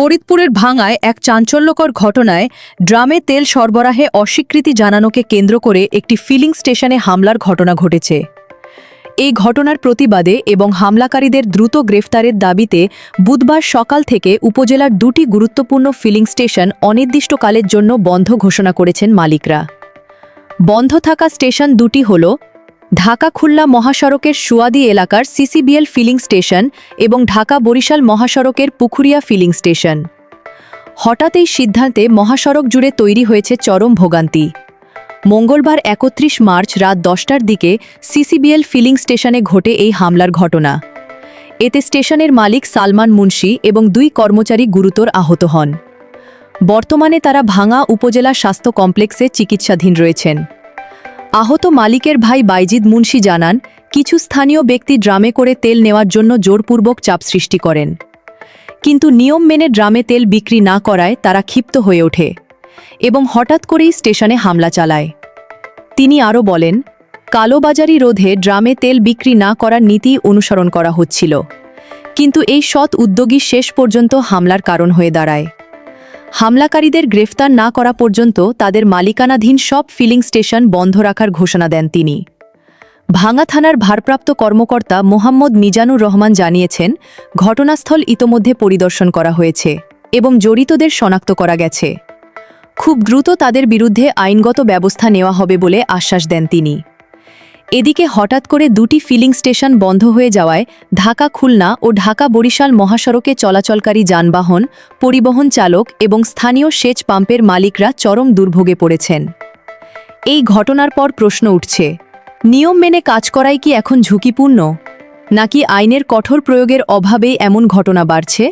ফরিদপুরের ভাঙায় এক চাঞ্চল্যকর ঘটনায় ড্রামে তেল সরবরাহে অস্বীকৃতি জানানোকে কেন্দ্র করে একটি ফিলিং স্টেশনে হামলার ঘটনা ঘটেছে। এই ঘটনার প্রতিবাদে এবং হামলাকারীদের দ্রুত গ্রেফতারের দাবিতে বুধবার সকাল থেকে উপজেলার দুটি গুরুত্বপূর্ণ ফিলিং স্টেশন অনির্দিষ্টকালের জন্য বন্ধ ঘোষণা করেছেন মালিকরা। বন্ধ থাকা স্টেশন দুটি হল ঢাকা-খুলনা মহাসড়কের সুয়াদি এলাকার সিসিবিএল ফিলিং স্টেশন এবং ঢাকা-বরিশাল মহাসড়কের পুখুরিয়া ফিলিং স্টেশন। হঠাৎ এই সিদ্ধান্তে মহাসড়ক জুড়ে তৈরি হয়েছে চরম ভোগান্তি। মঙ্গলবার ৩১ মার্চ রাত ১০টার দিকে সিসিবিএল ফিলিং স্টেশনে ঘটে এই হামলার ঘটনা। এতে স্টেশনের মালিক সালমান মুন্সি এবং ২ কর্মচারী গুরুতর আহত হন। বর্তমানে তারা ভাঙা উপজেলা স্বাস্থ্য কমপ্লেক্সে চিকিৎসাধীন রয়েছেন। আহত মালিকের ভাই বাইজিদ মুন্সি জানান, কিছু স্থানীয় ব্যক্তি ড্রামে করে তেল নেওয়ার জন্য জোরপূর্বক চাপ সৃষ্টি করেন, কিন্তু নিয়ম মেনে ড্রামে তেল বিক্রি না করায় তারা ক্ষিপ্ত হয়ে ওঠে এবং হঠাৎ করেই স্টেশনে হামলা চালায়। তিনি আরও বলেন, কালোবাজারি রোধে ড্রামে তেল বিক্রি না করার নীতি অনুসরণ করা হচ্ছিল, কিন্তু এই সৎ উদ্যোগী শেষ পর্যন্ত হামলার কারণ হয়ে দাঁড়ায়। হামলাকারীদের গ্রেফতার না করা পর্যন্ত তাদের মালিকানাধীন সব ফিলিং স্টেশন বন্ধ রাখার ঘোষণা দেন তিনি। ভাঙা থানার ভারপ্রাপ্ত কর্মকর্তা মোহাম্মদ মিজানুর রহমান জানিয়েছেন, ঘটনাস্থল ইতোমধ্যে পরিদর্শন করা হয়েছে এবং জড়িতদের শনাক্ত করা গেছে। খুব দ্রুত তাদের বিরুদ্ধে আইনগত ব্যবস্থা নেওয়া হবে বলে আশ্বাস দেন তিনি। এদিকে হঠাৎ করে দুটি ফিলিং স্টেশন বন্ধ হয়ে যাওয়ায় ঢাকা-খুলনা ও ঢাকা-বরিশাল মহাসড়কে চলাচলকারী যানবাহন, পরিবহন চালক এবং স্থানীয় সেচ পাম্পের মালিকরা চরম দুর্ভোগে পড়েছেন। এই ঘটনার পর প্রশ্ন উঠছে, নিয়ম মেনে কাজ করাই কি এখন ঝুঁকিপূর্ণ, নাকি আইনের কঠোর প্রয়োগের অভাবেই এমন ঘটনা বাড়ছে?